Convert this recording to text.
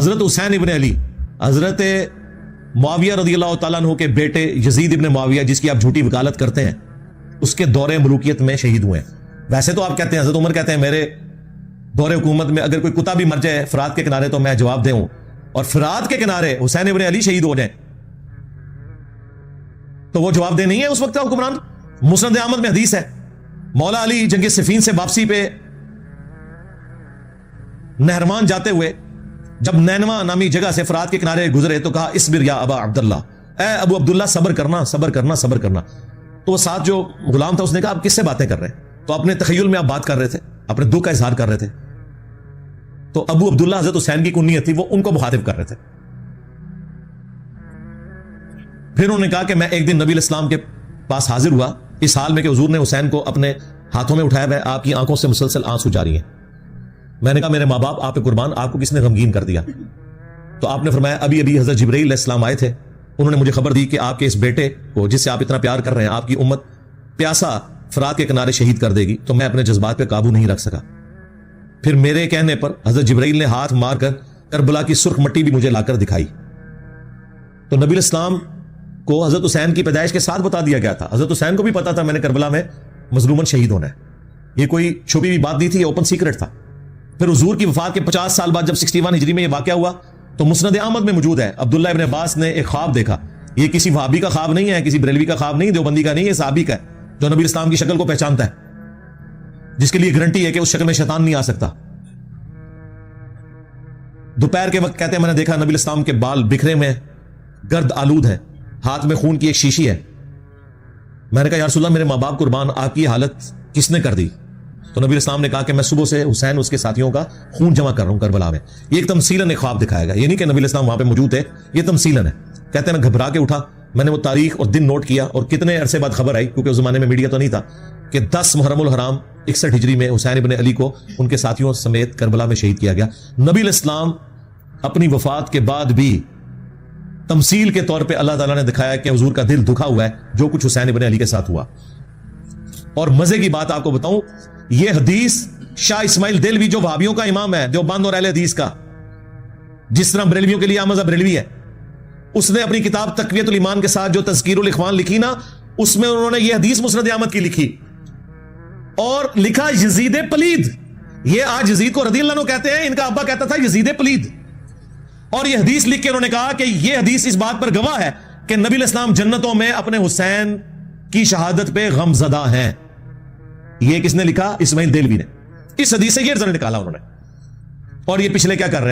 حضرت حسین ابن علی حضرت معاویہ رضی اللہ تعالیٰ عنہ کے بیٹے یزید ابن معاویہ جس کی آپ جھوٹی وکالت کرتے ہیں اس کے دور ملوکیت میں شہید ہوئے ہیں. ویسے تو آپ کہتے ہیں حضرت عمر کہتے ہیں میرے دور حکومت میں اگر کوئی کتا بھی مر جائے فرات کے کنارے تو میں جواب دے ہوں, اور فرات کے کنارے حسین ابن علی شہید ہو جائیں تو وہ جواب دہ نہیں ہے اس وقت کا حکمران. مسند احمد میں حدیث ہے مولا علی جنگ صفین سے واپسی پہ نہرمان جاتے ہوئے جب نینوا نامی جگہ سے فرات کے کنارے گزرے تو کہا اصبر یا ابا عبداللہ, اے ابو عبداللہ صبر کرنا صبر کرنا صبر کرنا. تو وہ ساتھ جو غلام تھا اس نے کہا آپ کس سے باتیں کر رہے ہیں؟ تو اپنے تخیل میں آپ بات کر رہے تھے, اپنے دکھ کا اظہار کر رہے تھے. تو ابو عبداللہ حضرت حسین کی کنیت تھی, وہ ان کو مخاطب کر رہے تھے. پھر انہوں نے کہا کہ میں ایک دن نبی الاسلام کے پاس حاضر ہوا اس حال میں کہ حضور نے حسین کو اپنے ہاتھوں میں اٹھایا ہوا ہے, آپ کی آنکھوں سے مسلسل آنسو جاری ہیں. میں نے کہا میرے ماں باپ آپ پہ قربان, آپ کو کس نے غمگین کر دیا؟ تو آپ نے فرمایا ابھی ابھی حضرت جبرائیل علیہ السلام آئے تھے, انہوں نے مجھے خبر دی کہ آپ کے اس بیٹے کو جس سے آپ اتنا پیار کر رہے ہیں آپ کی امت پیاسا فرات کے کنارے شہید کر دے گی. تو میں اپنے جذبات پہ قابو نہیں رکھ سکا. پھر میرے کہنے پر حضرت جبرائیل نے ہاتھ مار کر کربلا کی سرخ مٹی بھی مجھے لا کر دکھائی. تو نبی الاسلام کو حضرت حسین کی پیدائش کے ساتھ بتا دیا گیا تھا. حضرت حسین کو بھی پتا تھا میں نے کربلا میں مظلوماً شہید ہونا ہے. یہ کوئی چھپی ہوئی بات نہیں تھی, یہ اوپن سیکرٹ تھا. پھر حضور کی وفات کے 50 سال بعد جب 61 ہجری میں یہ واقعہ ہوا تو مسند احمد میں موجود ہے عبداللہ ابن عباس نے ایک خواب دیکھا. یہ کسی وہابی کا خواب نہیں ہے, کسی بریلوی کا خواب نہیں, دیوبندی کا نہیں, یہ صحابی کا ہے جو نبی اسلام کی شکل کو پہچانتا ہے, جس کے لیے گارنٹی ہے کہ اس شکل میں شیطان نہیں آ سکتا. دوپہر کے وقت کہتے ہیں میں نے دیکھا نبی اسلام کے بال بکھرے میں گرد آلود ہے, ہاتھ میں خون کی ایک شیشی ہے. میں نے کہا یا رسول اللہ میرے ماں باپ قربان, آپ کی حالت کس نے کر دی؟ تو نبی اسلام نے کہا کہ میں صبح سے حسین اس کے ساتھیوں کا خون جمع کر رہا ہوں کربلا میں. یہ ایک تمثیلاً ایک خواب دکھایا گیا, یہ نہیں کہ نبی اسلام وہاں پہ موجود ہے, یہ تمثیلاً ہے. کہتے ہیں میں گھبرا کے اٹھا, میں نے وہ تاریخ اور دن نوٹ کیا اور کتنے عرصے بعد خبر آئی کیونکہ اس زمانے میں میڈیا تو نہیں تھا کہ 10 محرم الحرام 61 ہجری میں حسین ابن علی کو ان کے ساتھیوں سمیت کربلا میں شہید کیا گیا. نبی الاسلام اپنی وفات کے بعد بھی تمثیل کے طور پہ اللہ تعالیٰ نے دکھایا کہ حضور کا دل دکھا ہوا ہے جو کچھ حسین ابن علی کے ساتھ ہوا. اور مزے کی بات آپ کو بتاؤں, یہ حدیث شاہ اسماعیل دہلوی جو وہابیوں کا امام ہے دیوبند اور اہل حدیث کا, جس طرح بریلویوں کے لیے عام مذہب بریلوی ہے, اس نے اپنی کتاب تقویت الایمان کے ساتھ جو تذکیر الاخوان لکھی نا, اس میں انہوں نے یہ حدیث مسند احمد کی لکھی اور لکھا یزید پلید. یہ آج یزید کو رضی اللہ عنہ کہتے ہیں, ان کا ابا کہتا تھا یزید پلید. اور یہ حدیث لکھ کے انہوں نے کہا کہ یہ حدیث اس بات پر گواہ ہے کہ نبی الاسلام جنتوں میں اپنے حسین کی شہادت پہ غم زدہ ہیں. یہ کس نے لکھا؟ اسماعیل دہلوی نے. اس حدیث سے یہ رزلٹ نکالا انہوں نے. اور یہ پچھلے کیا کر رہے ہیں؟